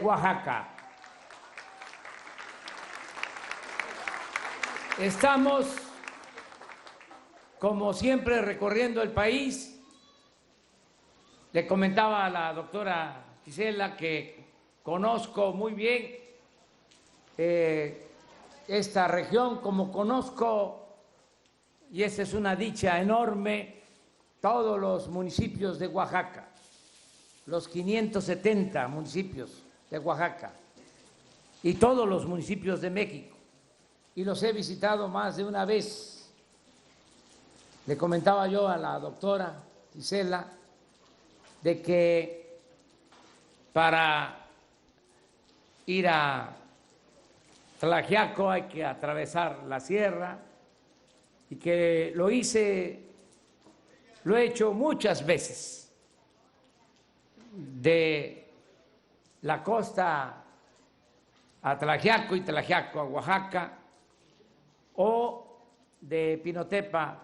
Oaxaca. Estamos, como siempre, recorriendo el país. Le comentaba a la doctora Gisela que conozco muy bien esta región, como conozco, y esta es una dicha enorme, todos los municipios de Oaxaca, los 570 municipios de Oaxaca y todos los municipios de México. Y los he visitado más de una vez. Le comentaba yo a la doctora Gisela de que para ir a Tlaxiaco hay que atravesar la sierra y que lo he hecho muchas veces, de la costa a Tlaxiaco y Tlaxiaco a Oaxaca, o de Pinotepa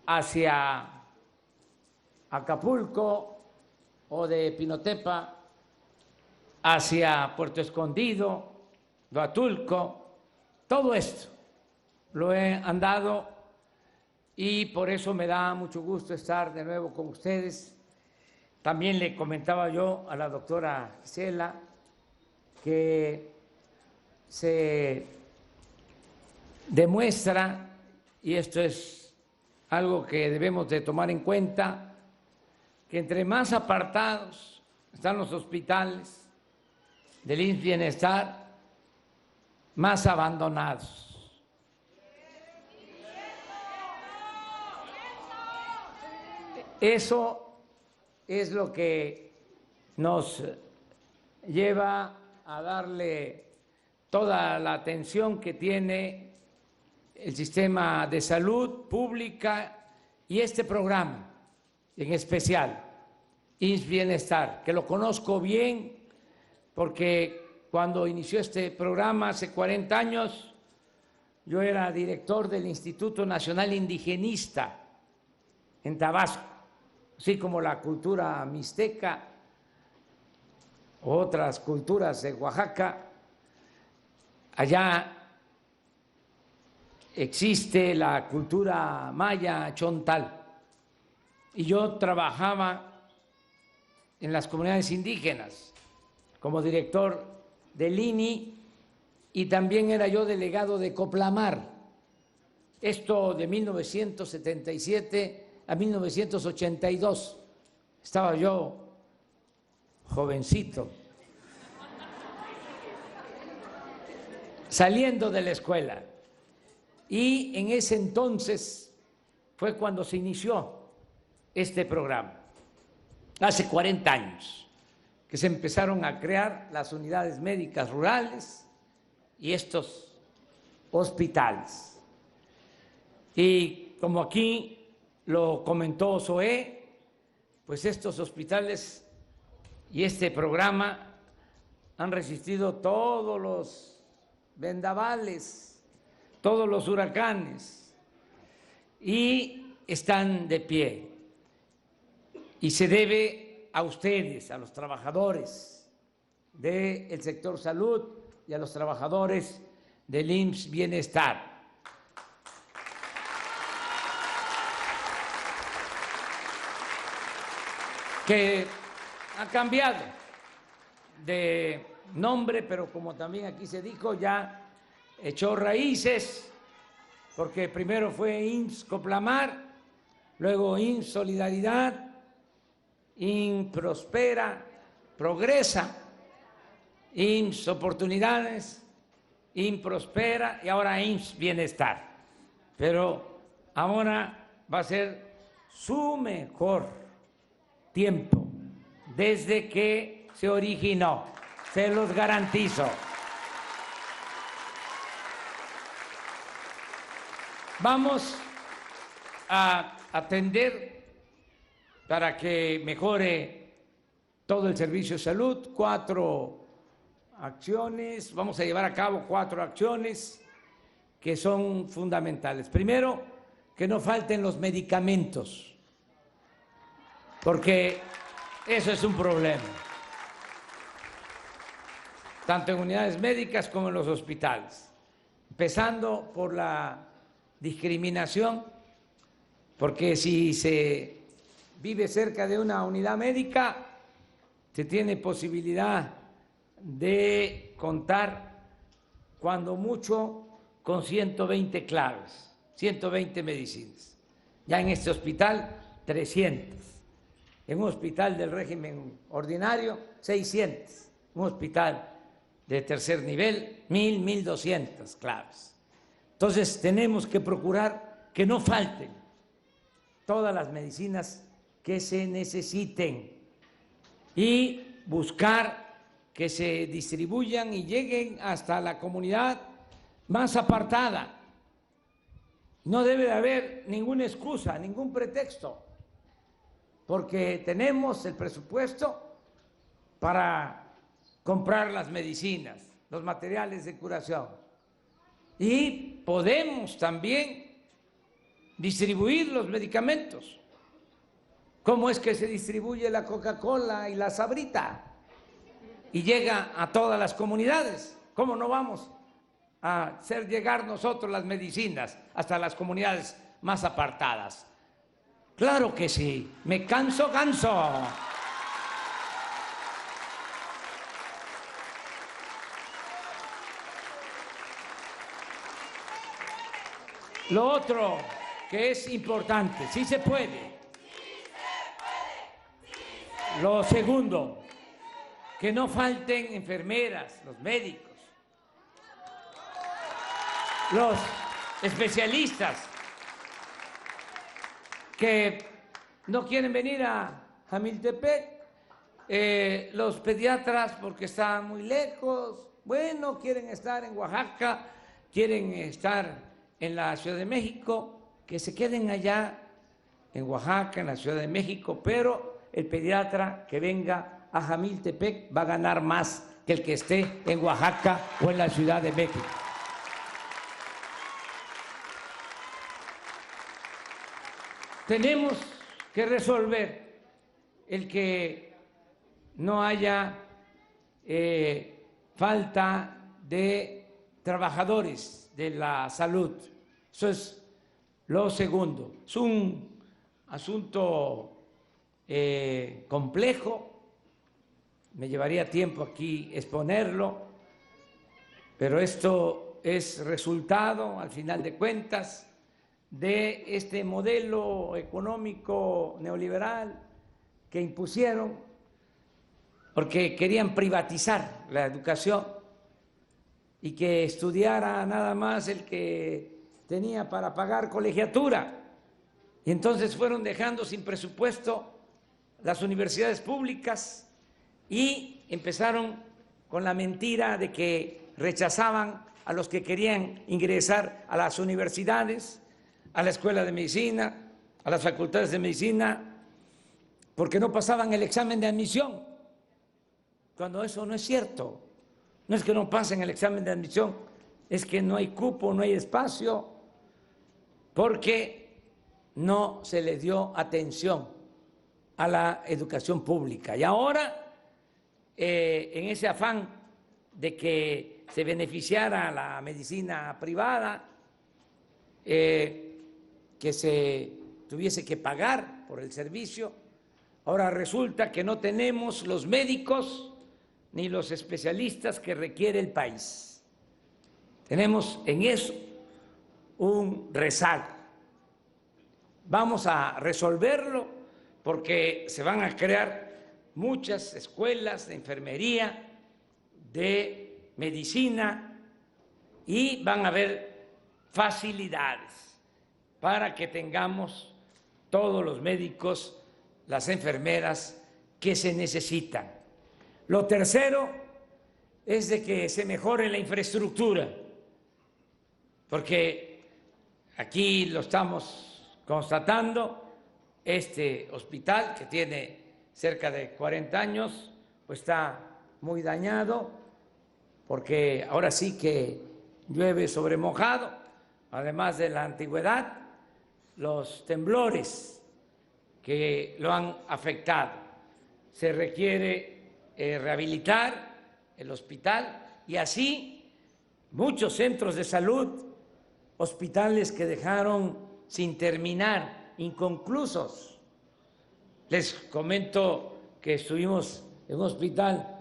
hacia Acapulco, o de Pinotepa hacia Puerto Escondido, Huatulco. Todo esto lo he andado y por eso me da mucho gusto estar de nuevo con ustedes. También le comentaba yo a la doctora Gisela que se demuestra, y esto es algo que debemos de tomar en cuenta, que entre más apartados están los hospitales del IMSS Bienestar, más abandonados. Eso es lo que nos lleva a darle toda la atención que tiene el sistema de salud pública y este programa en especial, IMSS Bienestar, que lo conozco bien porque cuando inició este programa hace 40 años, yo era director del Instituto Nacional Indigenista en Tabasco, así como la cultura mixteca, otras culturas de Oaxaca. Allá existe la cultura maya chontal y yo trabajaba en las comunidades indígenas como director del INI y también era yo delegado de Coplamar. Esto de 1977 a 1982. Estaba yo jovencito, saliendo de la escuela. Y en ese entonces fue cuando se inició este programa, hace 40 años, que se empezaron a crear las unidades médicas rurales y estos hospitales. Y como aquí lo comentó Zoé, pues estos hospitales y este programa han resistido todos los vendavales, todos los huracanes, y están de pie. Y se debe a ustedes, a los trabajadores del sector salud y a los trabajadores del IMSS Bienestar. Que ha cambiado de nombre, pero como también aquí se dijo, ya echó raíces, porque primero fue IMSS Coplamar, luego IMSS Solidaridad, IMSS Prospera, Progresa, IMSS Oportunidades, IMSS Prospera y ahora IMSS Bienestar. Pero ahora va a ser su mejor tiempo desde que se originó, se los garantizo. Vamos a atender para que mejore todo el servicio de salud 4 acciones, vamos a llevar a cabo 4 acciones que son fundamentales. Primero, que no falten los medicamentos, porque eso es un problema. tanto en unidades médicas como en los hospitales, empezando por la discriminación, porque si se vive cerca de una unidad médica, se tiene posibilidad de contar cuando mucho con 120 claves, 120 medicinas. Ya en este hospital, 300. En un hospital del régimen ordinario, 600. Un hospital de tercer nivel, 1.200 claves. Entonces tenemos que procurar que no falten todas las medicinas que se necesiten y buscar que se distribuyan y lleguen hasta la comunidad más apartada. No debe de haber ninguna excusa, ningún pretexto, porque tenemos el presupuesto para comprar las medicinas, los materiales de curación, y podemos también distribuir los medicamentos. ¿Cómo es que se distribuye la Coca-Cola y la Sabrita y llega a todas las comunidades? ¿Cómo no vamos a hacer llegar nosotros las medicinas hasta las comunidades más apartadas? Claro que sí, me canso, ganso. Lo otro que es importante, sí se puede. Lo segundo, que no falten enfermeras, los médicos, los especialistas que no quieren venir a Jamiltepec, los pediatras porque están muy lejos, bueno, quieren estar en Oaxaca, quieren estar en la Ciudad de México, que se queden allá en Oaxaca, en la Ciudad de México, pero el pediatra que venga a Jamiltepec va a ganar más que el que esté en Oaxaca o en la Ciudad de México. Tenemos que resolver el que no haya falta de trabajadores de la salud. Eso es lo segundo. Es un asunto complejo, me llevaría tiempo aquí exponerlo, pero esto es resultado, al final de cuentas, de este modelo económico neoliberal que impusieron porque querían privatizar la educación y que estudiara nada más el que tenía para pagar colegiatura. Y entonces fueron dejando sin presupuesto las universidades públicas y empezaron con la mentira de que rechazaban a los que querían ingresar a las universidades, a la escuela de medicina, a las facultades de medicina, porque no pasaban el examen de admisión, cuando eso no es cierto. No es que no pasen el examen de admisión, es que no hay cupo, no hay espacio, porque no se le dio atención a la educación pública. Y ahora, en ese afán de que se beneficiara la medicina privada, que se tuviese que pagar por el servicio, ahora resulta que no tenemos los médicos ni los especialistas que requiere el país. Tenemos en eso un rezago. Vamos a resolverlo porque se van a crear muchas escuelas de enfermería, de medicina, y van a haber facilidades para que tengamos todos los médicos, las enfermeras que se necesitan. Lo tercero es de que se mejore la infraestructura, porque aquí lo estamos constatando. Este hospital, que tiene cerca de 40 años, pues está muy dañado, porque ahora sí que llueve sobre mojado, además de la antigüedad, los temblores que lo han afectado. Se requiere rehabilitar el hospital, y así muchos centros de salud, hospitales que dejaron sin terminar, inconclusos. Les comento que estuvimos en un hospital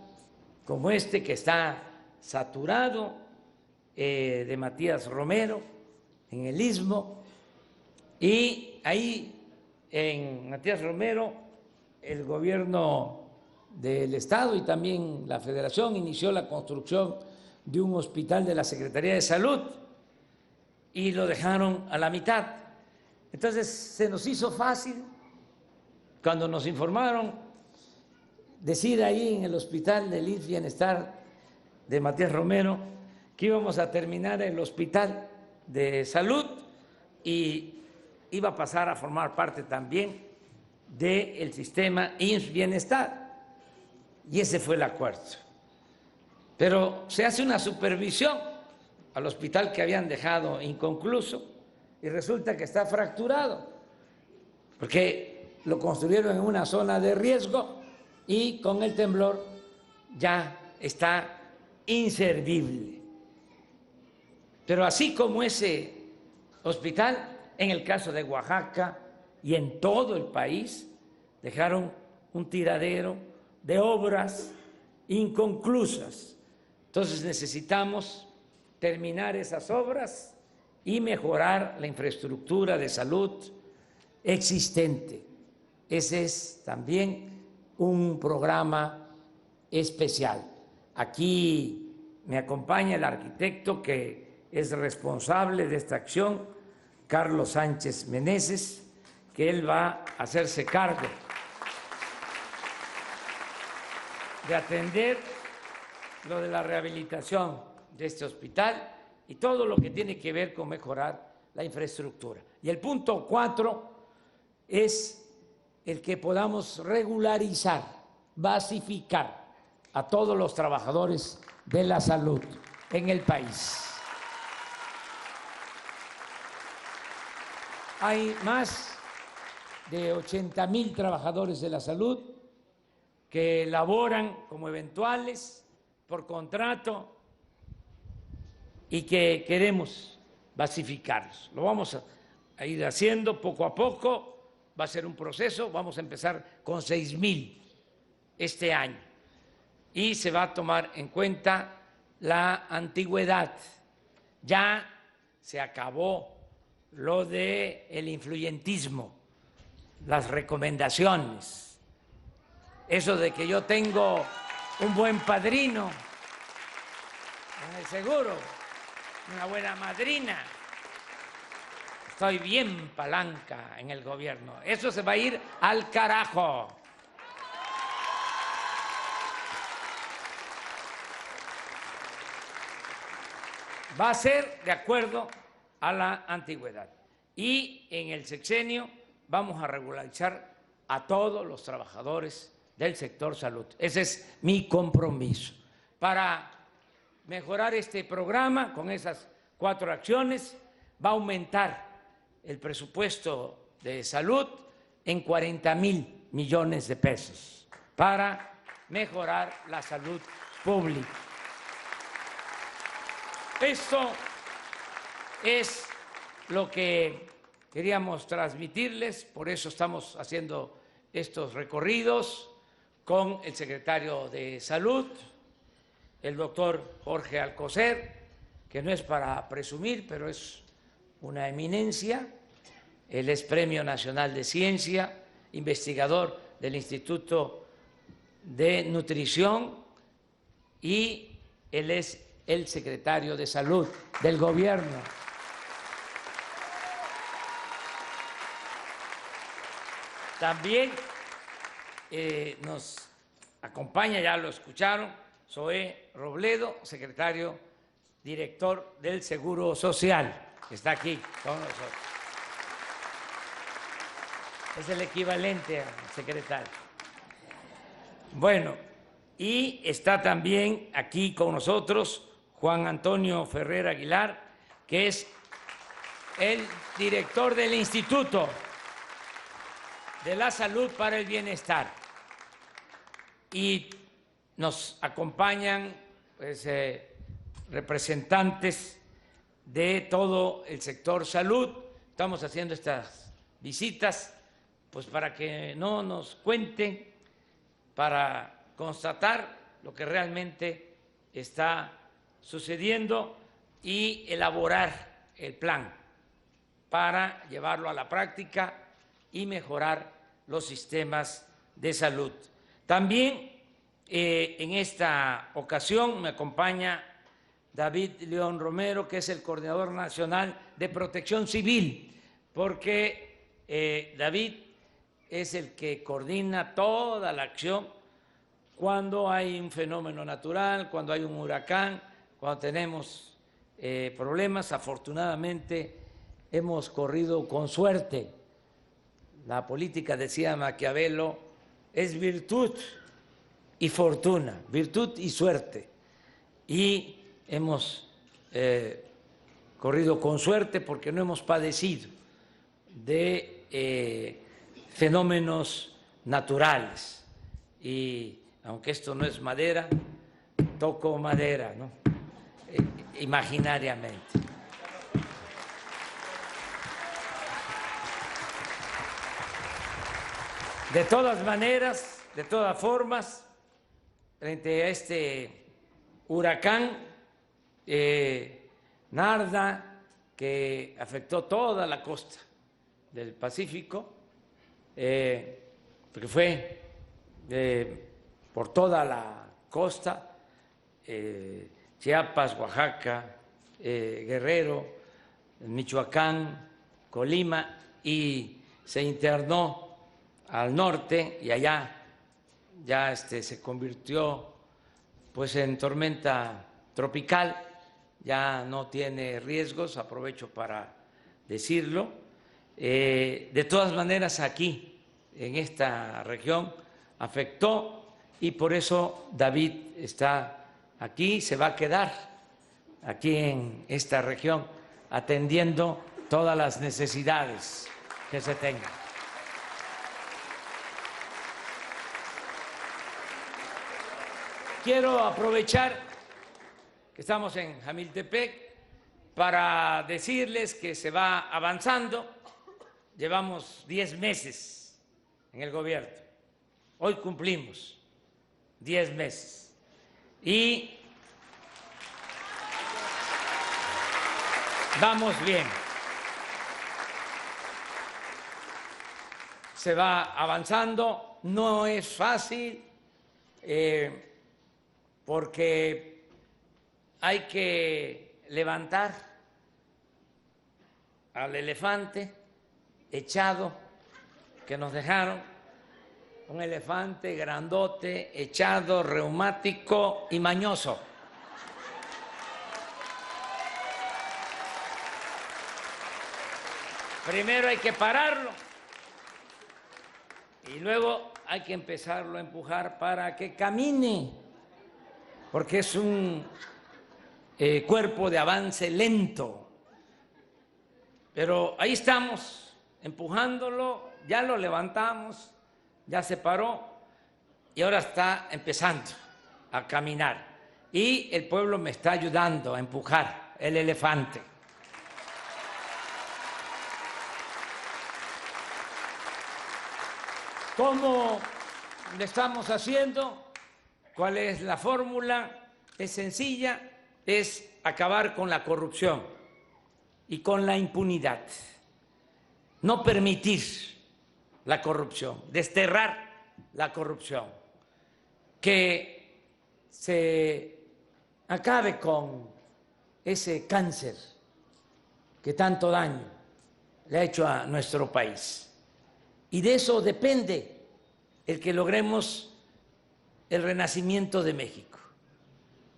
como este que está saturado, de Matías Romero, en el Istmo, y ahí en Matías Romero el gobierno del Estado y también la Federación inició la construcción de un hospital de la Secretaría de Salud y lo dejaron a la mitad. Entonces se nos hizo fácil, cuando nos informaron, decir ahí en el hospital del IMSS Bienestar de Matías Romero que íbamos a terminar el hospital de salud y iba a pasar a formar parte también del sistema IMSS Bienestar. Y ese fue el acuerdo. Pero se hace una supervisión al hospital que habían dejado inconcluso y resulta que está fracturado, porque lo construyeron en una zona de riesgo y con el temblor ya está inservible. Pero así como ese hospital, en el caso de Oaxaca y en todo el país, dejaron un tiradero de obras inconclusas. Entonces necesitamos terminar esas obras y mejorar la infraestructura de salud existente. Ese es también un programa especial. Aquí me acompaña el arquitecto que es responsable de esta acción, Carlos Sánchez Meneses, que él va a hacerse cargo de atender lo de la rehabilitación de este hospital y todo lo que tiene que ver con mejorar la infraestructura. Y el punto 4 es el que podamos regularizar, basificar a todos los trabajadores de la salud en el país. Hay más de 80,000 trabajadores de la salud que laboran como eventuales por contrato y que queremos basificarlos. Lo vamos a ir haciendo poco a poco, va a ser un proceso, vamos a empezar con 6,000 este año y se va a tomar en cuenta la antigüedad. Ya se acabó lo del influyentismo, las recomendaciones, eso de que yo tengo un buen padrino en el seguro, una buena madrina, estoy bien palanca en el gobierno, eso se va a ir al carajo. Va a ser de acuerdo a la antigüedad. Y en el sexenio vamos a regularizar a todos los trabajadores del sector salud. Ese es mi compromiso. Para mejorar este programa, con esas 4 acciones, va a aumentar el presupuesto de salud en 40,000 millones de pesos para mejorar la salud pública. Esto es lo que queríamos transmitirles, por eso estamos haciendo estos recorridos con el secretario de Salud, el doctor Jorge Alcocer, que no es para presumir, pero es una eminencia. Él es Premio Nacional de Ciencia, investigador del Instituto de Nutrición y él es el secretario de Salud del gobierno. También nos acompaña, ya lo escucharon, Zoé Robledo, secretario director del Seguro Social, que está aquí con nosotros. Es el equivalente al secretario. Bueno, y está también aquí con nosotros Juan Antonio Ferrer Aguilar, que es el director del Instituto de la Salud para el Bienestar. Y nos acompañan pues, representantes de todo el sector salud. Estamos haciendo estas visitas pues para que no nos cuenten, para constatar lo que realmente está sucediendo y elaborar el plan para llevarlo a la práctica y mejorar los sistemas de salud. También en esta ocasión me acompaña David León Romero, que es el Coordinador Nacional de Protección Civil, porque David es el que coordina toda la acción cuando hay un fenómeno natural, cuando hay un huracán, cuando tenemos problemas. Afortunadamente hemos corrido con suerte. La política, decía Maquiavelo, es virtud y fortuna, virtud y suerte. Y hemos corrido con suerte porque no hemos padecido de fenómenos naturales. Y aunque esto no es madera, toco madera, ¿no? Imaginariamente. De todas maneras, de todas formas, frente a este huracán Narda, que afectó toda la costa del Pacífico, porque fue por toda la costa, Chiapas, Oaxaca, Guerrero, Michoacán, Colima, y se internó al norte y allá ya se convirtió pues en tormenta tropical, ya no tiene riesgos, aprovecho para decirlo. De todas maneras, aquí en esta región afectó y por eso David está aquí, se va a quedar aquí en esta región atendiendo todas las necesidades que se tengan. Quiero aprovechar que estamos en Jamiltepec para decirles que se va avanzando. Llevamos 10 meses en el gobierno. Hoy cumplimos 10 meses. Y vamos bien. Se va avanzando. No es fácil. Porque hay que levantar al elefante echado que nos dejaron, un elefante grandote, echado, reumático y mañoso. Primero hay que pararlo y luego hay que empezarlo a empujar para que camine, porque es un cuerpo de avance lento. Pero ahí estamos, empujándolo, ya lo levantamos, ya se paró y ahora está empezando a caminar. Y el pueblo me está ayudando a empujar el elefante. ¿Cómo le estamos haciendo? ¿Cuál es la fórmula? Es sencilla, es acabar con la corrupción y con la impunidad. No permitir la corrupción, desterrar la corrupción, que se acabe con ese cáncer que tanto daño le ha hecho a nuestro país. Y de eso depende el que logremos el renacimiento de México.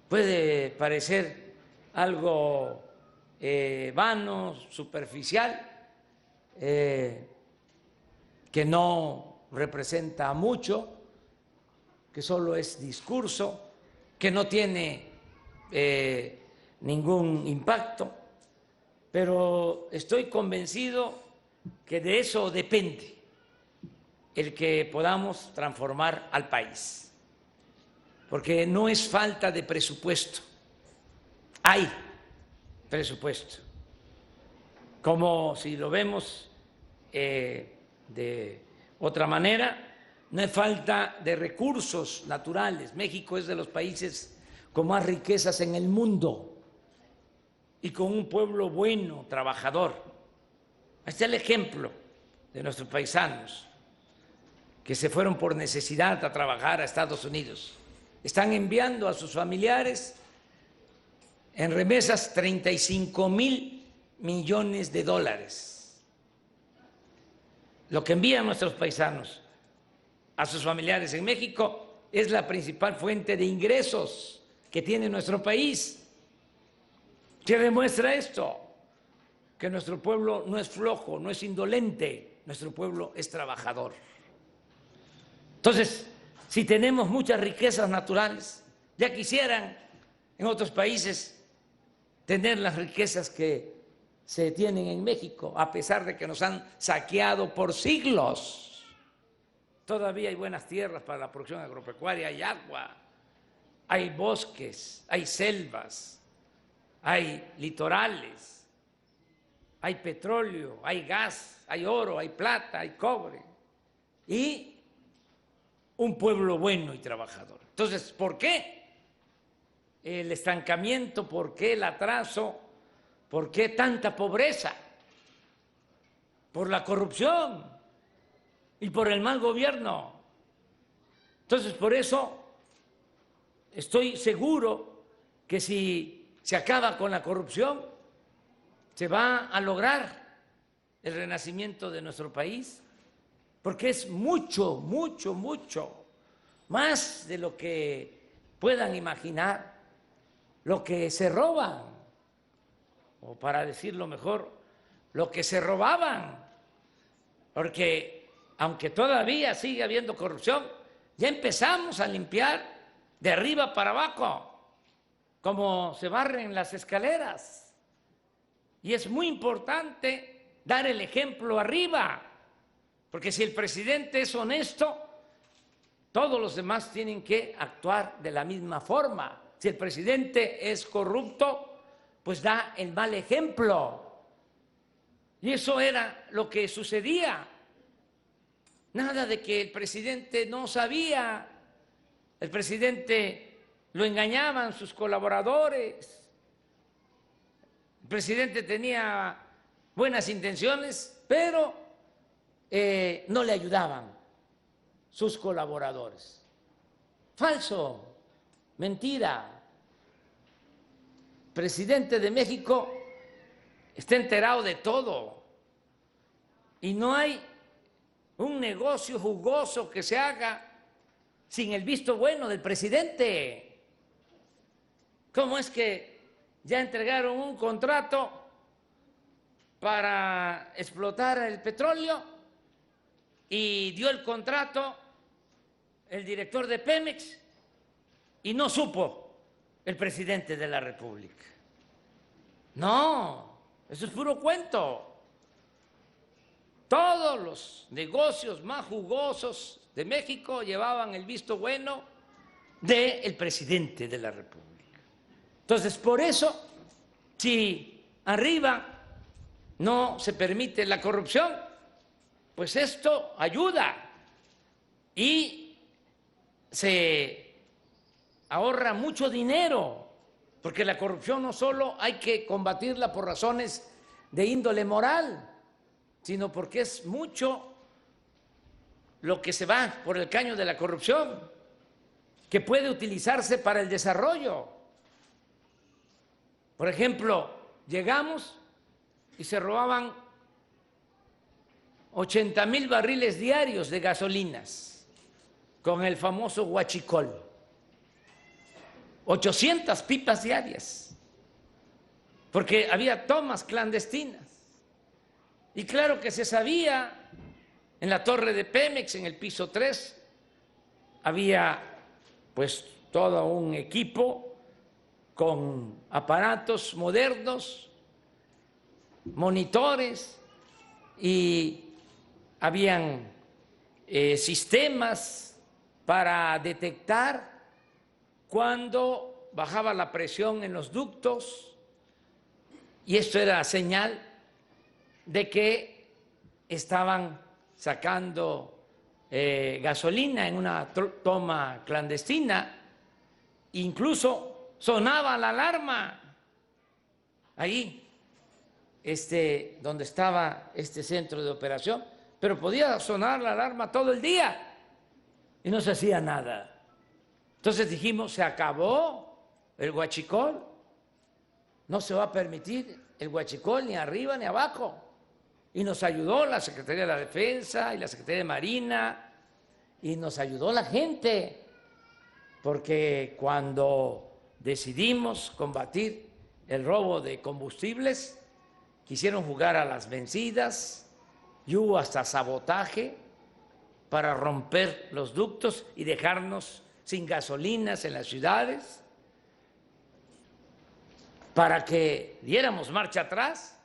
Puede parecer algo vano, superficial, que no representa mucho, que solo es discurso, que no tiene ningún impacto, pero estoy convencido que de eso depende el que podamos transformar al país. porque no es falta de presupuesto, hay presupuesto. Como si lo vemos de otra manera, no es falta de recursos naturales. México es de los países con más riquezas en el mundo y con un pueblo bueno, trabajador. Ahí está el ejemplo de nuestros paisanos que se fueron por necesidad a trabajar a Estados Unidos. Están enviando a sus familiares en remesas 35,000 millones de dólares. Lo que envían nuestros paisanos a sus familiares en México es la principal fuente de ingresos que tiene nuestro país. ¿Qué demuestra esto? Que nuestro pueblo no es flojo, no es indolente, nuestro pueblo es trabajador. Entonces, si tenemos muchas riquezas naturales, ya quisieran en otros países tener las riquezas que se tienen en México, a pesar de que nos han saqueado por siglos. Todavía hay buenas tierras para la producción agropecuaria, hay agua, hay bosques, hay selvas, hay litorales, hay petróleo, hay gas, hay oro, hay plata, hay cobre y un pueblo bueno y trabajador. Entonces, ¿por qué el estancamiento? ¿Por qué el atraso? ¿Por qué tanta pobreza? Por la corrupción y por el mal gobierno. Entonces, por eso estoy seguro que si se acaba con la corrupción, se va a lograr el renacimiento de nuestro país, porque es mucho, mucho, mucho más de lo que puedan imaginar, lo que se roban, o para decirlo mejor, lo que se robaban, porque aunque todavía sigue habiendo corrupción, ya empezamos a limpiar de arriba para abajo, como se barren las escaleras. Y es muy importante dar el ejemplo arriba, porque si el presidente es honesto, todos los demás tienen que actuar de la misma forma. Si el presidente es corrupto, pues da el mal ejemplo. Y eso era lo que sucedía. Nada de que el presidente no sabía, el presidente lo engañaban sus colaboradores, el presidente tenía buenas intenciones, pero no le ayudaban sus colaboradores. Falso, mentira. El presidente de México está enterado de todo y no hay un negocio jugoso que se haga sin el visto bueno del presidente. ¿Cómo es que ya entregaron un contrato para explotar el petróleo y dio el contrato el director de Pemex y no supo el presidente de la República? No, eso es puro cuento. Todos los negocios más jugosos de México llevaban el visto bueno del presidente de la República. Entonces, por eso, si arriba no se permite la corrupción, pues esto ayuda y se ahorra mucho dinero, porque la corrupción no solo hay que combatirla por razones de índole moral, sino porque es mucho lo que se va por el caño de la corrupción, que puede utilizarse para el desarrollo. Por ejemplo, llegamos y se robaban 80,000 barriles diarios de gasolinas con el famoso huachicol. 800 pipas diarias, porque había tomas clandestinas. Y claro que se sabía, en la torre de Pemex, en el piso 3, había pues todo un equipo con aparatos modernos, monitores, y habían sistemas para detectar cuando bajaba la presión en los ductos, y esto era señal de que estaban sacando gasolina en una toma clandestina. Incluso sonaba la alarma ahí, donde estaba este centro de operación, pero podía sonar la alarma todo el día y no se hacía nada. Entonces dijimos, se acabó el huachicol, no se va a permitir el huachicol ni arriba ni abajo. Y nos ayudó la Secretaría de la Defensa y la Secretaría de Marina, y nos ayudó la gente, porque cuando decidimos combatir el robo de combustibles, quisieron jugar a las vencidas y hubo hasta sabotaje para romper los ductos y dejarnos sin gasolinas en las ciudades, para que diéramos marcha atrás.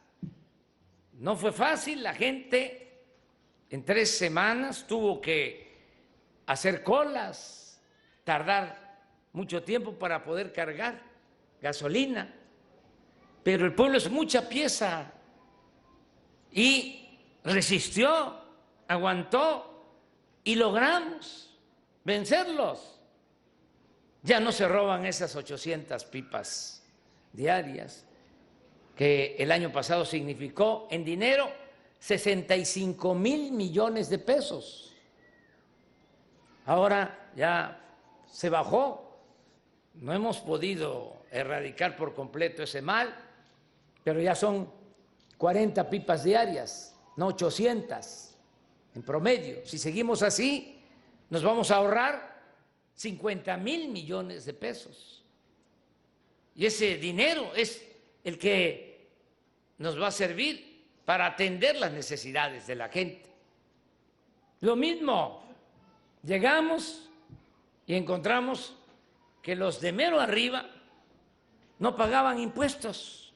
No fue fácil, la gente en 3 semanas tuvo que hacer colas, tardar mucho tiempo para poder cargar gasolina, pero el pueblo es mucha pieza y resistió, aguantó y logramos vencerlos. Ya no se roban esas 800 pipas diarias, que el año pasado significó en dinero 65,000 millones de pesos. Ahora ya se bajó, no hemos podido erradicar por completo ese mal, pero ya son 40 pipas diarias, no 800 en promedio. Si seguimos así, nos vamos a ahorrar 50,000 millones de pesos. Y ese dinero es el que nos va a servir para atender las necesidades de la gente. Lo mismo, llegamos y encontramos que los de mero arriba no pagaban impuestos.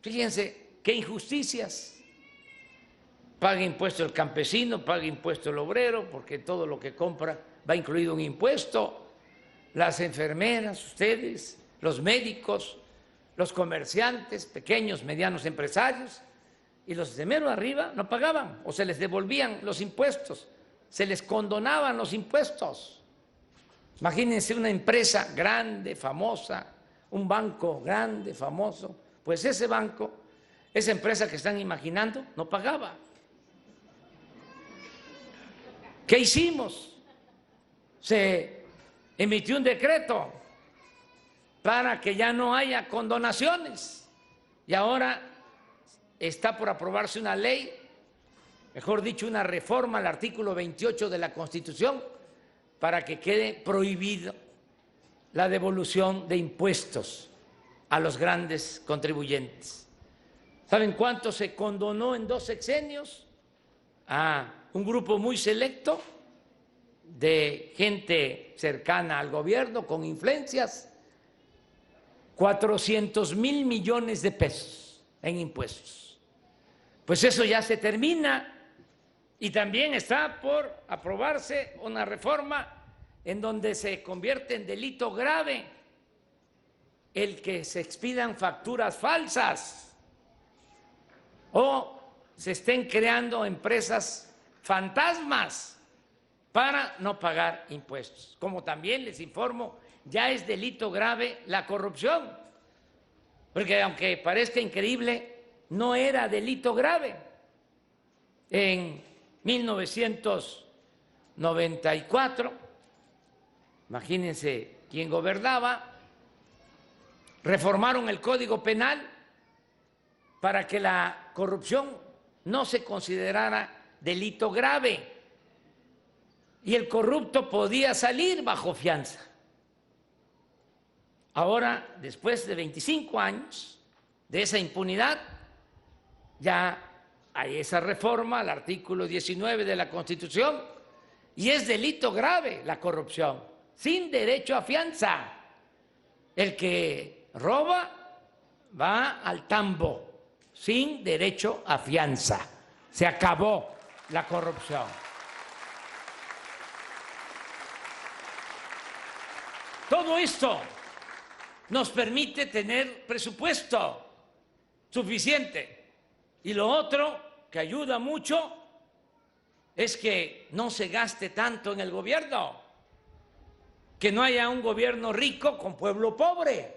Fíjense qué injusticias. Paga impuesto el campesino, paga impuesto el obrero, porque todo lo que compra va incluido un impuesto. Las enfermeras, ustedes, los médicos, los comerciantes, pequeños, medianos empresarios, y los de mero arriba no pagaban o se les devolvían los impuestos, se les condonaban los impuestos. Imagínense una empresa grande, famosa, un banco grande, famoso, pues ese banco, esa empresa que están imaginando, no pagaba. ¿Qué hicimos? Se emitió un decreto para que ya no haya condonaciones. Y ahora está por aprobarse una ley, mejor dicho, una reforma al artículo 28 de la Constitución, para que quede prohibido la devolución de impuestos a los grandes contribuyentes. ¿Saben cuánto se condonó en 2 sexenios? A un grupo muy selecto de gente cercana al gobierno con influencias. 400,000 millones de pesos en impuestos. Pues eso ya se termina, y también está por aprobarse una reforma en donde se convierte en delito grave el que se expidan facturas falsas o se estén creando empresas fantasmas para no pagar impuestos. Como también les informo, ya es delito grave la corrupción, porque aunque parezca increíble, no era delito grave. En 1994, imagínense quién gobernaba, reformaron el Código Penal para que la corrupción no se considerara delito grave y el corrupto podía salir bajo fianza. Ahora, después de 25 años de esa impunidad, ya hay esa reforma al artículo 19 de la Constitución y es delito grave la corrupción, sin derecho a fianza. El que roba va al tambo, sin derecho a fianza. Se acabó la corrupción. Todo esto nos permite tener presupuesto suficiente. Y lo otro que ayuda mucho es que no se gaste tanto en el gobierno, que no haya un gobierno rico con pueblo pobre.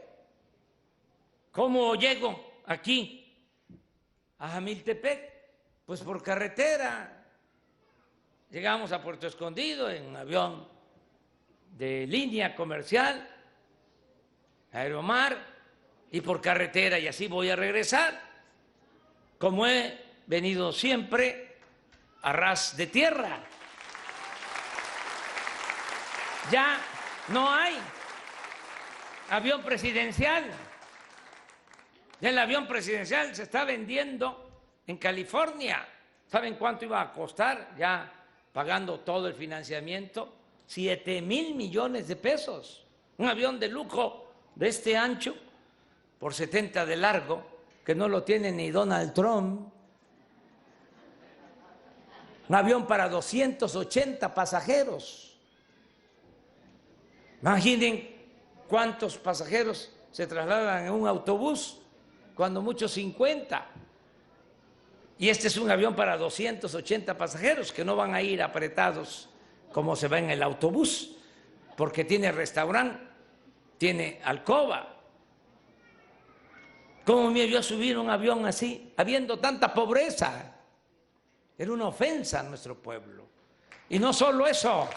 ¿Cómo llego aquí a Jamiltepec? Pues por carretera. Llegamos a Puerto Escondido en un avión de línea comercial, Aeromar, y por carretera, y así voy a regresar, como he venido siempre, a ras de tierra. Ya no hay avión presidencial. Ya el avión presidencial se está vendiendo en California. ¿Saben cuánto iba a costar? Ya pagando todo el financiamiento, 7,000 millones de pesos. Un avión de lujo de este ancho, por 70 de largo, que no lo tiene ni Donald Trump. Un avión para 280 pasajeros. Imaginen cuántos pasajeros se trasladan en un autobús, cuando muchos 50. Y este es un avión para 280 pasajeros que no van a ir apretados como se va en el autobús, porque tiene restaurante, tiene alcoba. ¿Cómo me iba a subir un avión así, habiendo tanta pobreza? Era una ofensa a nuestro pueblo. Y no solo eso,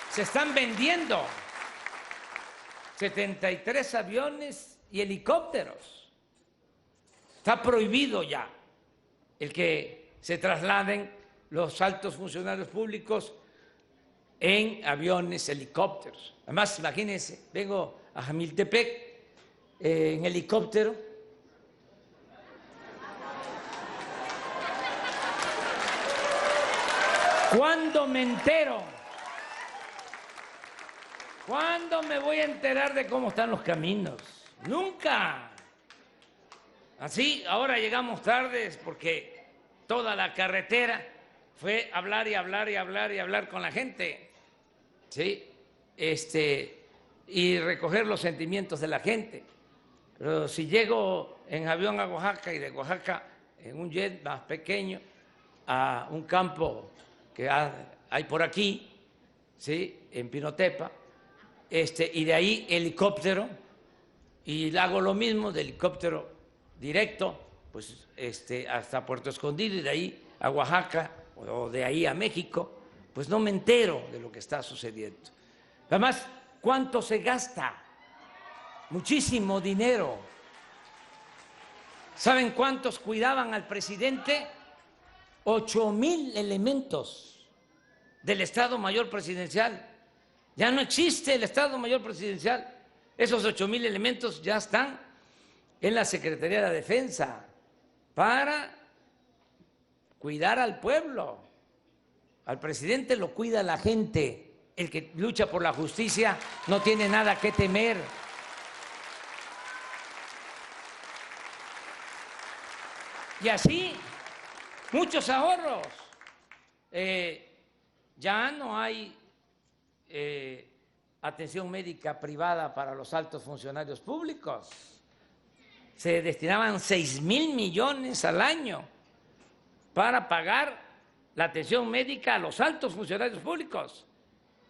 se están vendiendo 73 aviones y helicópteros. Está prohibido ya el que se trasladen los altos funcionarios públicos en aviones, helicópteros. Además, imagínense, vengo a Jamiltepec en helicóptero. ¿Cuándo me entero? ¿Cuándo me voy a enterar de cómo están los caminos? Nunca. Así, ahora llegamos tarde porque toda la carretera fue hablar y hablar y hablar y hablar con la gente, ¿sí? Y recoger los sentimientos de la gente. Pero si llego en avión a Oaxaca y de Oaxaca en un jet más pequeño a un campo que hay por aquí, ¿sí? En Pinotepa, y de ahí helicóptero, y hago lo mismo de helicóptero directo, pues hasta Puerto Escondido y de ahí a Oaxaca o de ahí a México, pues no me entero de lo que está sucediendo. Además, ¿cuánto se gasta? Muchísimo dinero. ¿Saben cuántos cuidaban al presidente? 8,000 elementos del Estado Mayor Presidencial. Ya no existe el Estado Mayor Presidencial. Esos 8,000 elementos ya están en la Secretaría de la Defensa para cuidar al pueblo. Al presidente lo cuida la gente. El que lucha por la justicia no tiene nada que temer. Y así, muchos ahorros. Ya no hay atención médica privada para los altos funcionarios públicos. Se destinaban 6,000 millones al año para pagar la atención médica a los altos funcionarios públicos,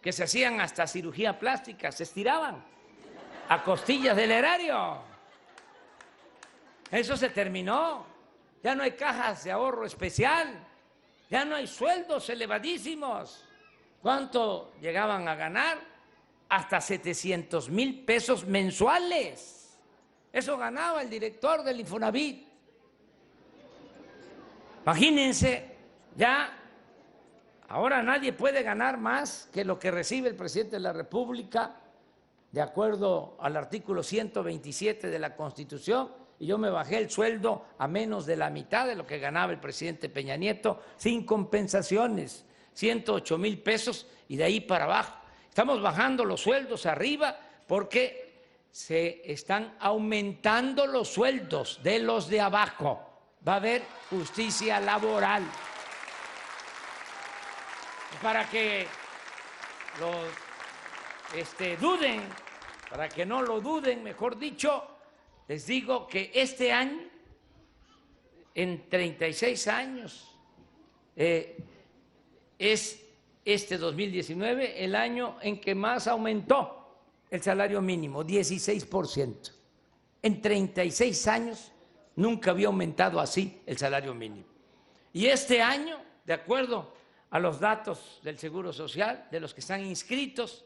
que se hacían hasta cirugía plástica, se estiraban a costillas del erario. Eso se terminó. Ya no hay cajas de ahorro especial, ya no hay sueldos elevadísimos. ¿Cuánto llegaban a ganar? Hasta 700,000 pesos mensuales. Eso ganaba el director del Infonavit. Imagínense, ya ahora nadie puede ganar más que lo que recibe el presidente de la República, de acuerdo al artículo 127 de la Constitución, y yo me bajé el sueldo a menos de la mitad de lo que ganaba el presidente Peña Nieto, sin compensaciones, 108,000 pesos y de ahí para abajo. Estamos bajando los sueldos arriba porque se están aumentando los sueldos de los de abajo. Va a haber justicia laboral para que duden, para que no lo duden, mejor dicho, les digo que este año, en 36 años, es este 2019 el año en que más aumentó el salario mínimo, 16%. En 36 años nunca había aumentado así el salario mínimo. Y este año, de acuerdo a los datos del Seguro Social, de los que están inscritos,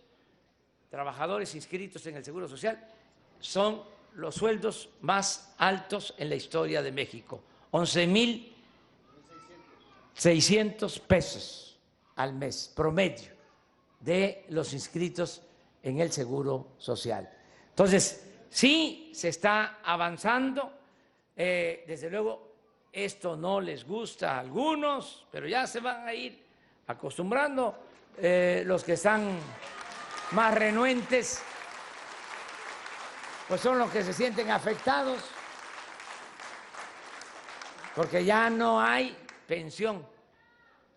trabajadores inscritos en el Seguro Social, son los sueldos más altos en la historia de México, 11,600 pesos al mes, promedio de los inscritos en el Seguro Social. Entonces, sí se está avanzando, desde luego esto no les gusta a algunos, pero ya se van a ir acostumbrando, los que están más renuentes, pues son los que se sienten afectados, porque ya no hay pensión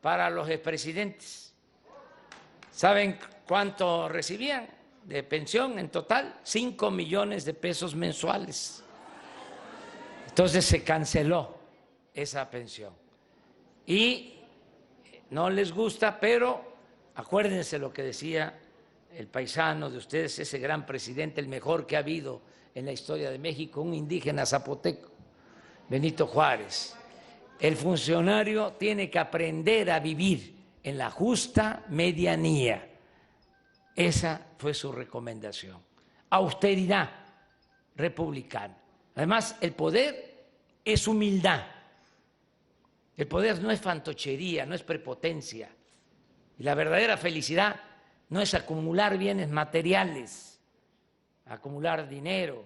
para los expresidentes. ¿Saben cuánto recibían de pensión en total? 5 millones de pesos mensuales. Entonces se canceló esa pensión. Y no les gusta, pero acuérdense lo que decía el paisano de ustedes, ese gran presidente, el mejor que ha habido en la historia de México, un indígena zapoteco, Benito Juárez. El funcionario tiene que aprender a vivir en la justa medianía. Esa fue su recomendación. Austeridad republicana. Además, el poder es humildad. El poder no es fantochería, no es prepotencia. Y la verdadera felicidad no es acumular bienes materiales, acumular dinero,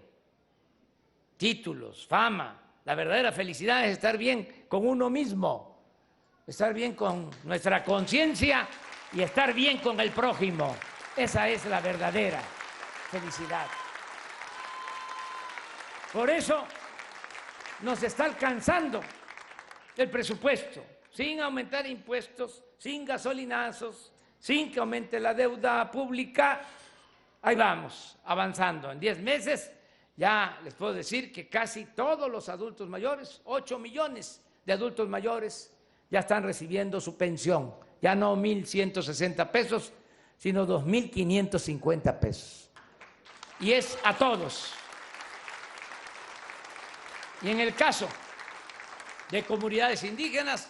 títulos, fama. La verdadera felicidad es estar bien con uno mismo, estar bien con nuestra conciencia y estar bien con el prójimo. Esa es la verdadera felicidad. Por eso nos está alcanzando el presupuesto, sin aumentar impuestos, sin gasolinazos, sin que aumente la deuda pública. Ahí vamos, avanzando. En 10 meses ya les puedo decir que casi todos los adultos mayores, 8 millones de adultos mayores, ya están recibiendo su pensión. Ya no 1,160 pesos, sino 2,550 pesos. Y es a todos. Y en el caso de comunidades indígenas,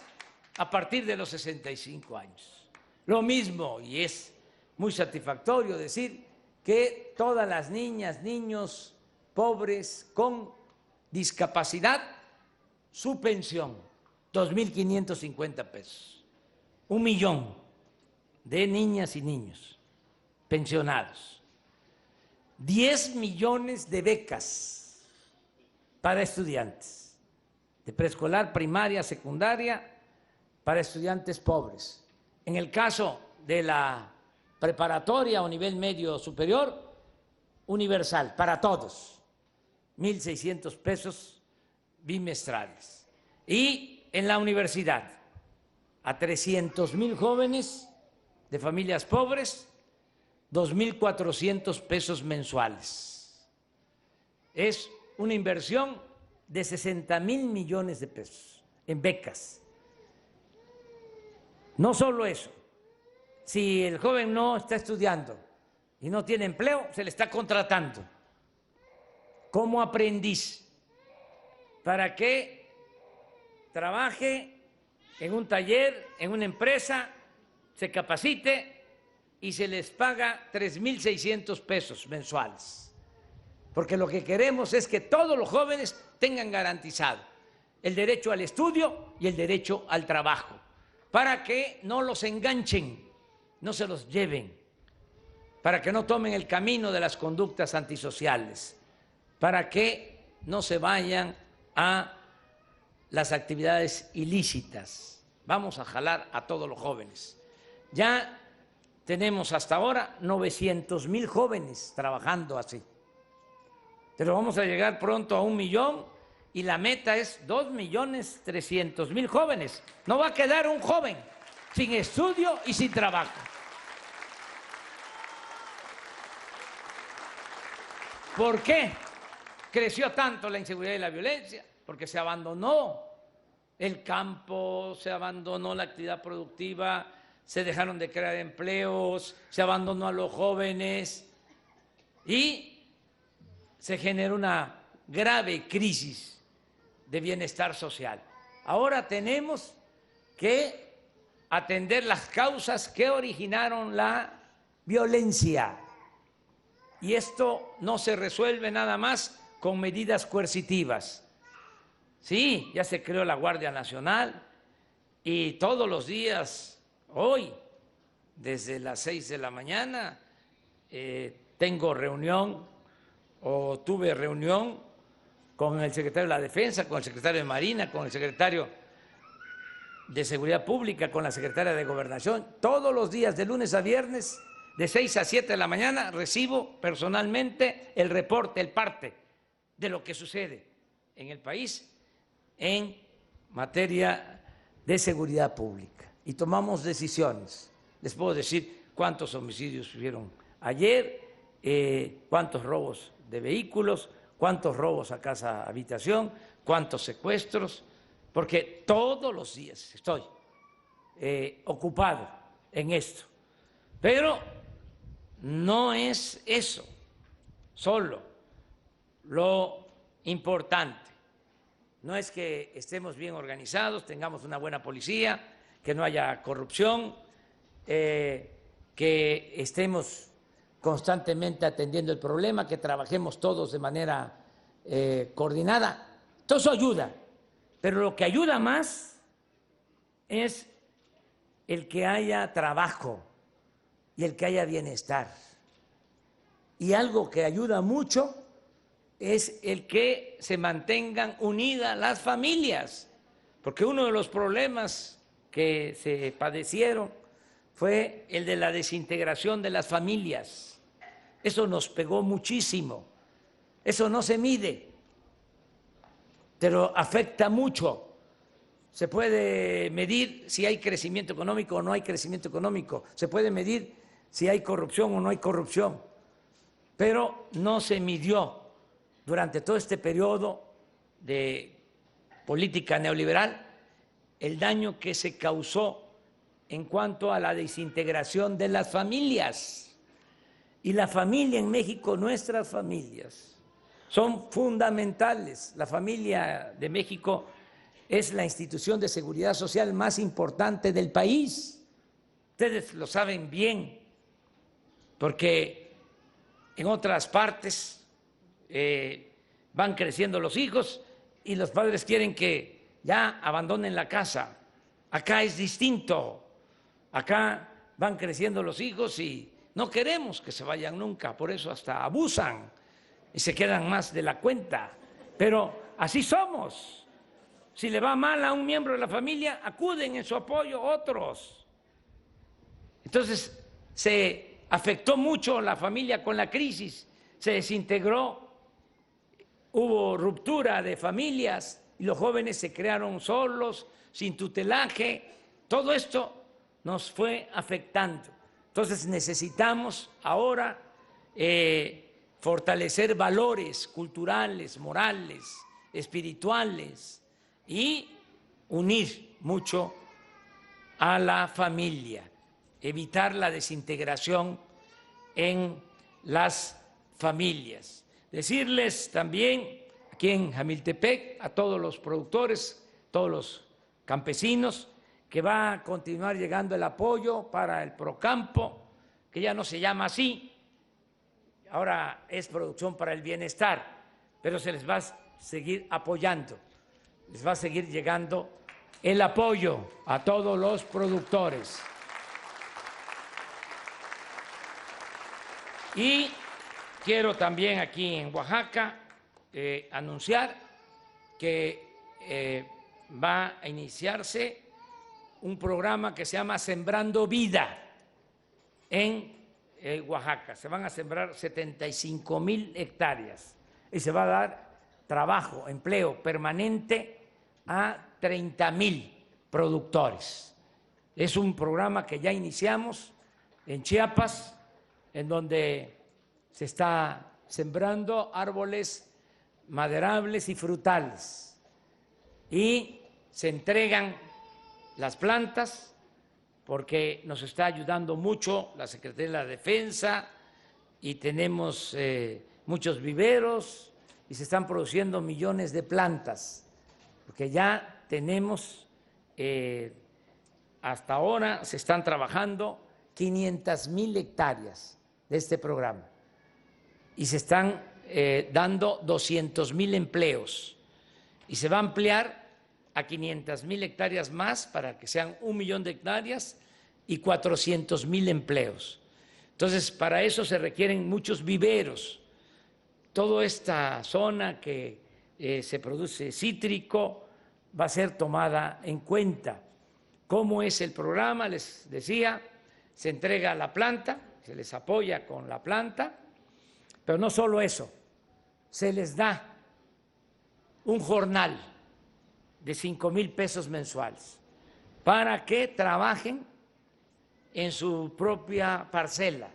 a partir de los 65 años. Lo mismo, y es muy satisfactorio decir que todas las niñas, niños pobres con discapacidad, su pensión, 2,550 pesos. 1 millón de niñas y niños pensionados. 10 millones de becas para estudiantes de preescolar, primaria, secundaria, para estudiantes pobres. En el caso de la preparatoria o nivel medio superior, universal, para todos, 1,600 pesos bimestrales. Y en la universidad, a 300,000 jóvenes de familias pobres, 2,400 pesos mensuales. Es una inversión de 60,000 millones de pesos en becas. No solo eso, si el joven no está estudiando y no tiene empleo, se le está contratando como aprendiz para que trabaje en un taller, en una empresa, se capacite y se les paga 3,600 pesos mensuales. Porque lo que queremos es que todos los jóvenes tengan garantizado el derecho al estudio y el derecho al trabajo, para que no los enganchen, no se los lleven, para que no tomen el camino de las conductas antisociales, para que no se vayan a las actividades ilícitas. Vamos a jalar a todos los jóvenes. Ya tenemos hasta ahora 900,000 jóvenes trabajando así, pero vamos a llegar pronto a 1 millón y la meta es 2,300,000 jóvenes. No va a quedar un joven sin estudio y sin trabajo. ¿Por qué creció tanto la inseguridad y la violencia? Porque se abandonó el campo, se abandonó la actividad productiva, se dejaron de crear empleos, se abandonó a los jóvenes y se generó una grave crisis de bienestar social. Ahora tenemos que atender las causas que originaron la violencia. Y esto no se resuelve nada más con medidas coercitivas. Sí, ya se creó la Guardia Nacional y todos los días, hoy, desde las 6 de la mañana, tengo reunión o tuve reunión con el secretario de la Defensa, con el secretario de Marina, con el secretario de Seguridad Pública, con la secretaria de Gobernación. Todos los días, de lunes a viernes, de 6 a 7 de la mañana, recibo personalmente el reporte, el parte de lo que sucede en el país en materia de seguridad pública. Y tomamos decisiones. Les puedo decir cuántos homicidios hubieron ayer, cuántos robos de vehículos, cuántos robos a casa habitación, cuántos secuestros, porque todos los días estoy ocupado en esto. Pero no es eso solo lo importante. No es que estemos bien organizados, tengamos una buena policía, que no haya corrupción, que estemos constantemente atendiendo el problema, que trabajemos todos de manera coordinada. Todo eso ayuda, pero lo que ayuda más es el que haya trabajo y el que haya bienestar. Y algo que ayuda mucho es el que se mantengan unidas las familias, porque uno de los problemas que se padecieron fue el de la desintegración de las familias. Eso nos pegó muchísimo. Eso no se mide, pero afecta mucho. Se puede medir si hay crecimiento económico o no hay crecimiento económico. Se puede medir si hay corrupción o no hay corrupción. Pero no se midió durante todo este periodo de política neoliberal el daño que se causó en cuanto a la desintegración de las familias. Y la familia en México, nuestras familias, son fundamentales. La familia de México es la institución de seguridad social más importante del país. Ustedes lo saben bien, porque en otras partes van creciendo los hijos y los padres quieren que ya abandonen la casa. Acá es distinto. Acá van creciendo los hijos y no queremos que se vayan nunca, por eso hasta abusan y se quedan más de la cuenta. Pero así somos. Si le va mal a un miembro de la familia, acuden en su apoyo otros. Entonces, se afectó mucho la familia con la crisis, se desintegró, hubo ruptura de familias y los jóvenes se crearon solos, sin tutelaje. Todo esto nos fue afectando. Entonces necesitamos ahora fortalecer valores culturales, morales, espirituales y unir mucho a la familia, evitar la desintegración en las familias. Decirles también aquí en Jamiltepec a todos los productores, todos los campesinos, que va a continuar llegando el apoyo para el Procampo, que ya no se llama así, ahora es Producción para el Bienestar, pero se les va a seguir apoyando, les va a seguir llegando el apoyo a todos los productores. Y quiero también aquí en Oaxaca anunciar que va a iniciarse un programa que se llama Sembrando Vida en Oaxaca. Se van a sembrar 75,000 hectáreas y se va a dar trabajo, empleo permanente a 30,000 productores. Es un programa que ya iniciamos en Chiapas, en donde se está sembrando árboles maderables y frutales. Y se entregan las plantas porque nos está ayudando mucho la Secretaría de la Defensa y tenemos muchos viveros y se están produciendo millones de plantas, porque ya tenemos, hasta ahora se están trabajando 500,000 hectáreas de este programa y se están dando 200,000 empleos y se va a ampliar a 500,000 hectáreas más para que sean 1,000,000 de hectáreas y 400,000 empleos. Entonces, para eso se requieren muchos viveros. Toda esta zona que se produce cítrico va a ser tomada en cuenta. ¿Cómo es el programa? Les decía, se entrega la planta, se les apoya con la planta, pero no solo eso, se les da un jornal de 5,000 pesos mensuales para que trabajen en su propia parcela,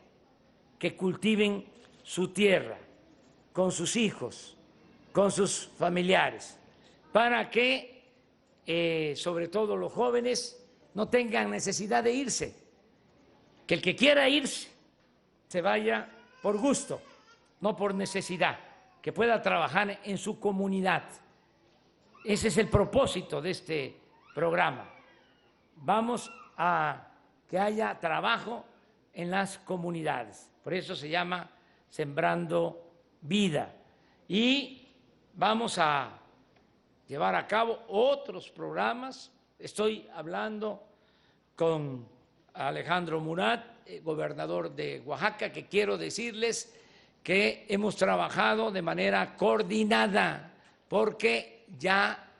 que cultiven su tierra con sus hijos, con sus familiares, para que sobre todo los jóvenes no tengan necesidad de irse, que el que quiera irse se vaya por gusto, no por necesidad, que pueda trabajar en su comunidad. Ese es el propósito de este programa. Vamos a que haya trabajo en las comunidades. Por eso se llama Sembrando Vida. Y vamos a llevar a cabo otros programas. Estoy hablando con Alejandro Murat, gobernador de Oaxaca, que quiero decirles que hemos trabajado de manera coordinada, porque ya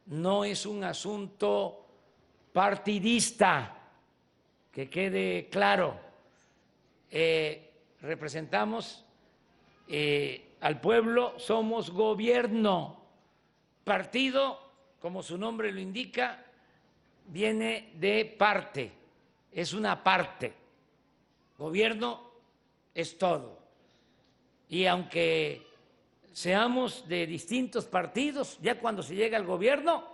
no es un asunto partidista, que quede claro. Representamos al pueblo, somos gobierno. Partido, como su nombre lo indica, viene de parte, es una parte. Gobierno es todo. Y aunque seamos de distintos partidos, ya cuando se llega al gobierno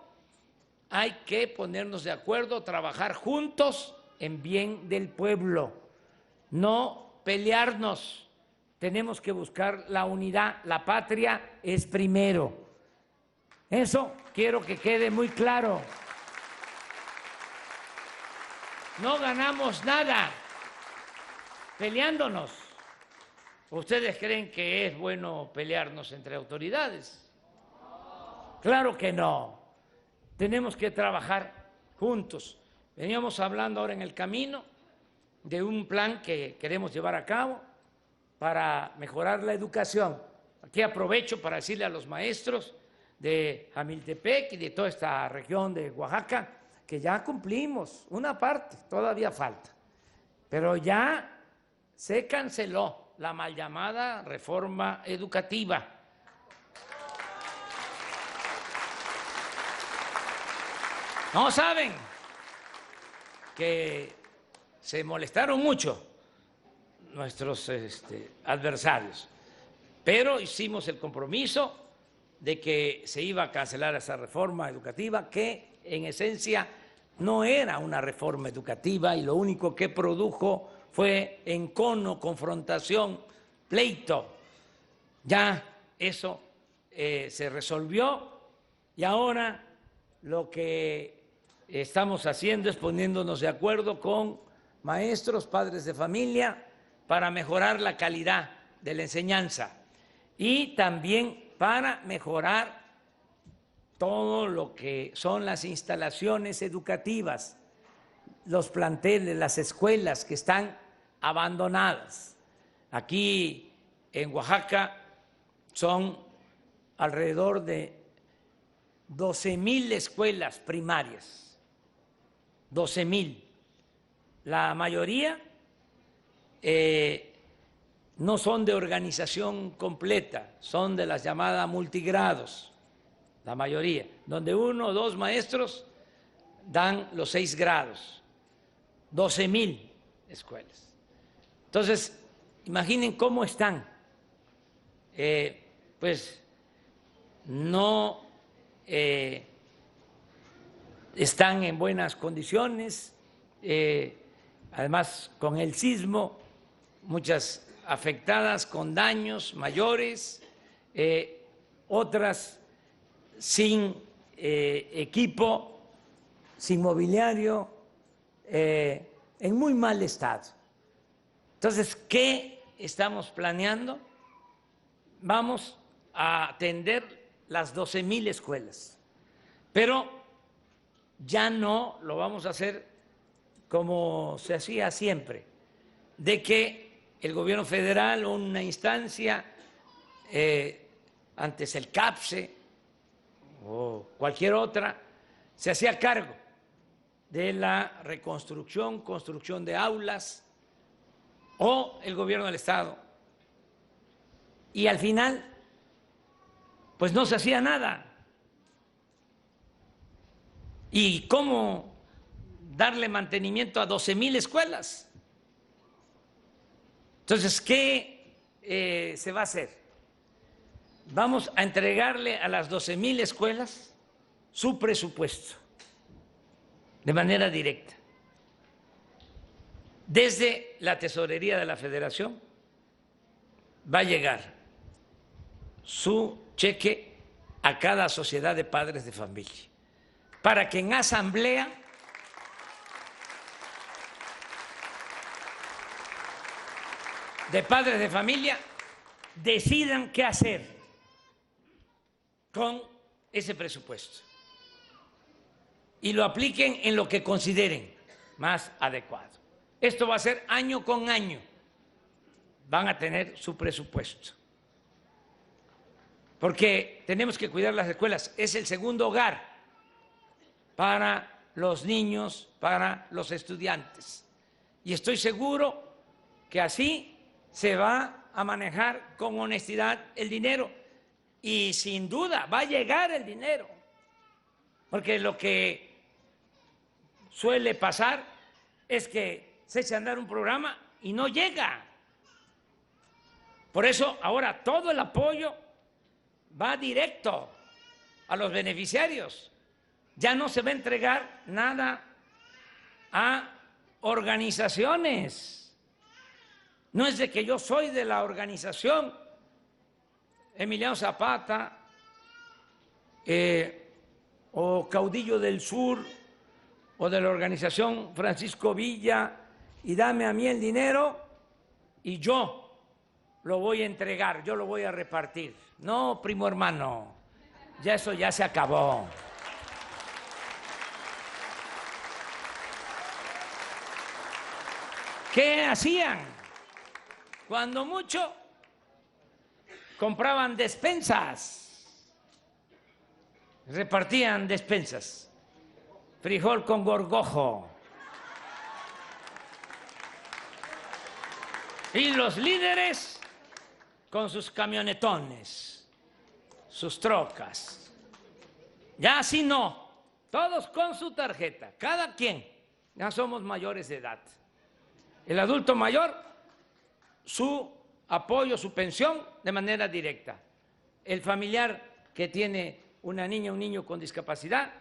hay que ponernos de acuerdo, trabajar juntos en bien del pueblo, no pelearnos. Tenemos que buscar la unidad, la patria es primero. Eso quiero que quede muy claro. No ganamos nada peleándonos. ¿Ustedes creen que es bueno pelearnos entre autoridades? Claro que no. Tenemos que trabajar juntos. Veníamos hablando ahora en el camino de un plan que queremos llevar a cabo para mejorar la educación. Aquí aprovecho para decirle a los maestros de Jamiltepec y de toda esta región de Oaxaca que ya cumplimos una parte, todavía falta, pero ya se canceló la mal llamada reforma educativa. No saben que se molestaron mucho nuestros adversarios, pero hicimos el compromiso de que se iba a cancelar esa reforma educativa, que en esencia no era una reforma educativa y lo único que produjo fue encono, confrontación, pleito. Ya eso se resolvió y ahora lo que estamos haciendo es poniéndonos de acuerdo con maestros, padres de familia, para mejorar la calidad de la enseñanza y también para mejorar todo lo que son las instalaciones educativas, los planteles, las escuelas que están abandonadas. Aquí en Oaxaca son alrededor de 12,000 escuelas primarias, 12,000. La mayoría no son de organización completa, son de las llamadas multigrados, la mayoría, donde 1 o 2 maestros dan los 6 grados, 12,000 escuelas. Entonces, imaginen cómo están pues no están en buenas condiciones, además con el sismo, muchas afectadas con daños mayores, otras sin equipo, sin mobiliario, en muy mal estado. Entonces, ¿qué estamos planeando? Vamos a atender las 12,000 escuelas, pero ya no lo vamos a hacer como se hacía siempre, de que el gobierno federal o una instancia, antes el CAPSE o cualquier otra, se hacía cargo de la reconstrucción, construcción de aulas, o el gobierno del Estado. Y al final, pues no se hacía nada. ¿Y cómo darle mantenimiento a 12,000 escuelas? Entonces, ¿qué se va a hacer? Vamos a entregarle a las 12,000 escuelas su presupuesto de manera directa. Desde la Tesorería de la Federación va a llegar su cheque a cada sociedad de padres de familia, para que en asamblea de padres de familia decidan qué hacer con ese presupuesto y lo apliquen en lo que consideren más adecuado. Esto va a ser año con año, van a tener su presupuesto, porque tenemos que cuidar las escuelas, es el segundo hogar para los niños, para los estudiantes, y estoy seguro que así se va a manejar con honestidad el dinero, y sin duda va a llegar el dinero, porque lo que suele pasar es que se echa a andar un programa y no llega. Por eso ahora todo el apoyo va directo a los beneficiarios. Ya no se va a entregar nada a organizaciones. No es de que yo soy de la organización Emiliano Zapata o Caudillo del Sur o de la organización Francisco Villa y dame a mí el dinero y yo lo voy a entregar, yo lo voy a repartir. No, primo hermano, ya eso ya se acabó. ¿Qué hacían? Cuando mucho compraban despensas, repartían despensas, frijol con gorgojo. Y los líderes con sus camionetones, sus trocas. Ya así no, todos con su tarjeta, cada quien. Ya somos mayores de edad. El adulto mayor, su apoyo, su pensión de manera directa. El familiar que tiene una niña o un niño con discapacidad,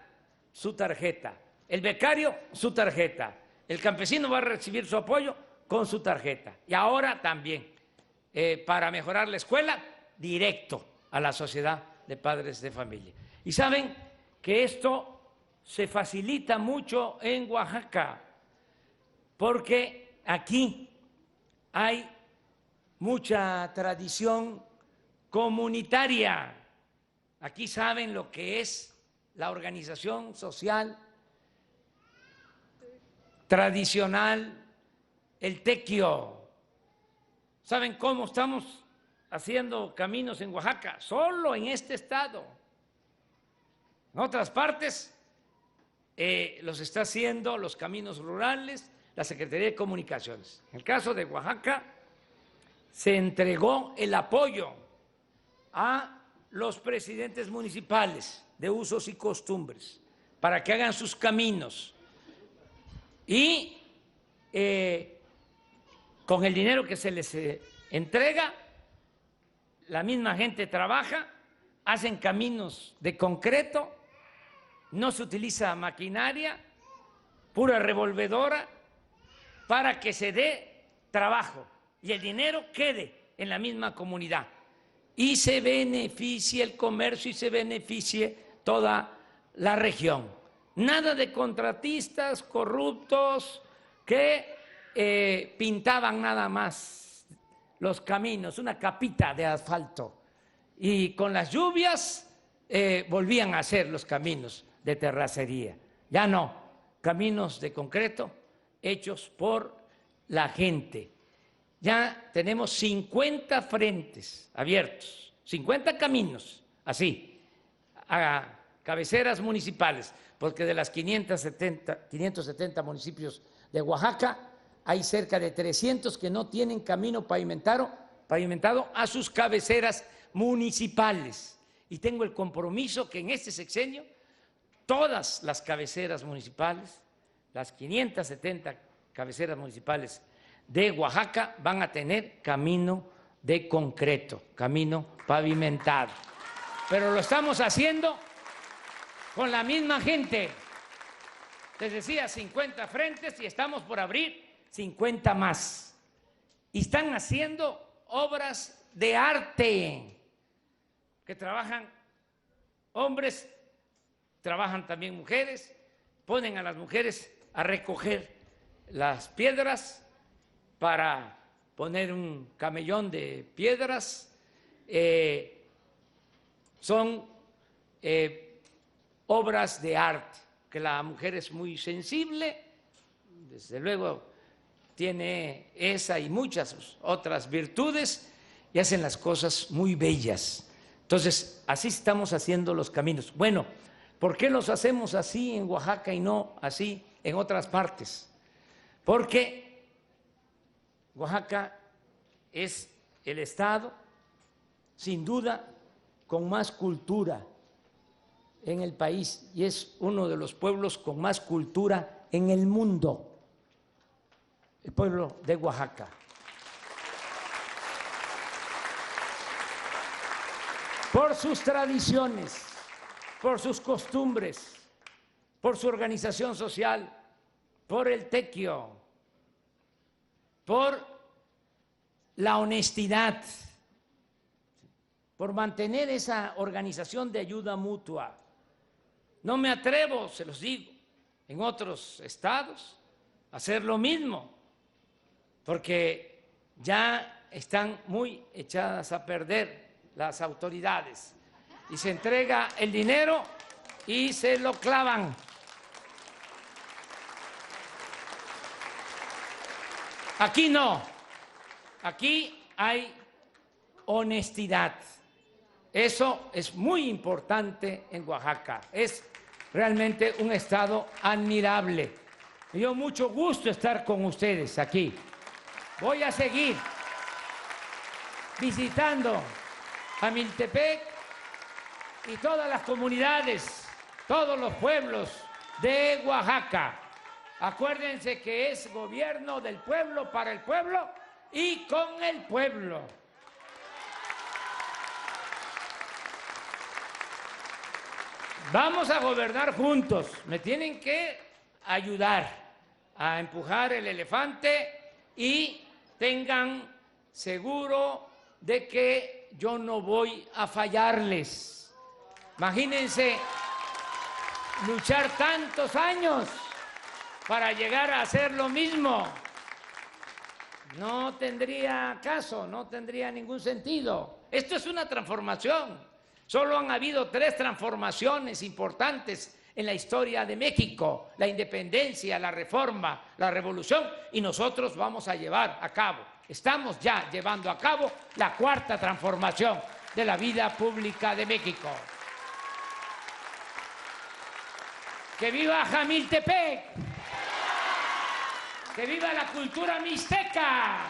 su tarjeta. El becario, su tarjeta. El campesino va a recibir su apoyo con su tarjeta. Y ahora también, para mejorar la escuela, directo a la sociedad de padres de familia. Y saben que esto se facilita mucho en Oaxaca, porque aquí hay mucha tradición comunitaria. Aquí saben lo que es la organización social tradicional, el tequio. ¿Saben cómo estamos haciendo caminos en Oaxaca? Solo en este estado. En otras partes los está haciendo los caminos rurales, la Secretaría de Comunicaciones. En el caso de Oaxaca, se entregó el apoyo a los presidentes municipales de usos y costumbres para que hagan sus caminos y con el dinero que se les entrega la misma gente trabaja, hacen caminos de concreto, no se utiliza maquinaria, pura revolvedora, para que se dé trabajo y el dinero quede en la misma comunidad y se beneficie el comercio y se beneficie toda la región. Nada de contratistas corruptos que pintaban nada más los caminos, una capita de asfalto, y con las lluvias volvían a hacer los caminos de terracería. Ya no, caminos de concreto hechos por la gente. Ya tenemos 50 frentes abiertos, 50 caminos, así, a cabeceras municipales, porque de las 570 municipios de Oaxaca, hay cerca de 300 que no tienen camino pavimentado a sus cabeceras municipales. Y tengo el compromiso que en este sexenio todas las cabeceras municipales, las 570 cabeceras municipales de Oaxaca, van a tener camino de concreto, camino pavimentado. Pero lo estamos haciendo con la misma gente. Les decía, 50 frentes y estamos por abrir 50 más. Y están haciendo obras de arte que trabajan hombres, trabajan también mujeres, ponen a las mujeres a recoger las piedras para poner un camellón de piedras. Son obras de arte, que la mujer es muy sensible, desde luego tiene esa y muchas otras virtudes y hacen las cosas muy bellas. Entonces, así estamos haciendo los caminos. Bueno, ¿por qué los hacemos así en Oaxaca y no así en otras partes? Porque Oaxaca es el estado, sin duda, con más cultura en el país y es uno de los pueblos con más cultura en el mundo, el pueblo de Oaxaca. Por sus tradiciones, por sus costumbres, por su organización social, por el tequio, por la honestidad, por mantener esa organización de ayuda mutua. No me atrevo, se los digo, en otros estados a hacer lo mismo, porque ya están muy echadas a perder las autoridades y se entrega el dinero y se lo clavan. Aquí no, aquí hay honestidad. Eso es muy importante en Oaxaca, es realmente un estado admirable. Me dio mucho gusto estar con ustedes aquí. Voy a seguir visitando Jamiltepec y todas las comunidades, todos los pueblos de Oaxaca. Acuérdense que es gobierno del pueblo, para el pueblo y con el pueblo. Vamos a gobernar juntos. Me tienen que ayudar a empujar el elefante y tengan seguro de que yo no voy a fallarles. Imagínense luchar tantos años para llegar a hacer lo mismo. No tendría caso, no tendría ningún sentido. Esto es una transformación. Solo han habido 3 transformaciones importantes en la historia de México: la independencia, la reforma, la revolución, y nosotros vamos a llevar a cabo, estamos ya llevando a cabo la 4ª transformación de la vida pública de México. ¡Que viva Jamiltepec! ¡Que viva la cultura mixteca!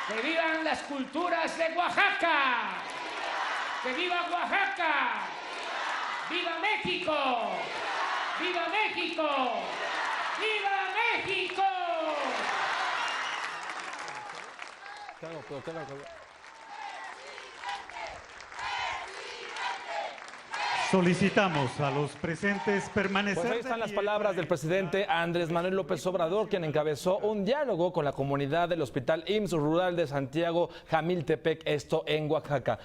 ¡Que vivan las culturas de Oaxaca! ¡Que viva Oaxaca! ¡Viva México! ¡Viva México! ¡Viva México! Solicitamos a los presentes permanecer. Pues ahí están las palabras del presidente Andrés Manuel López Obrador, quien encabezó un diálogo con la comunidad del Hospital IMSS Rural de Santiago Jamiltepec, esto en Oaxaca.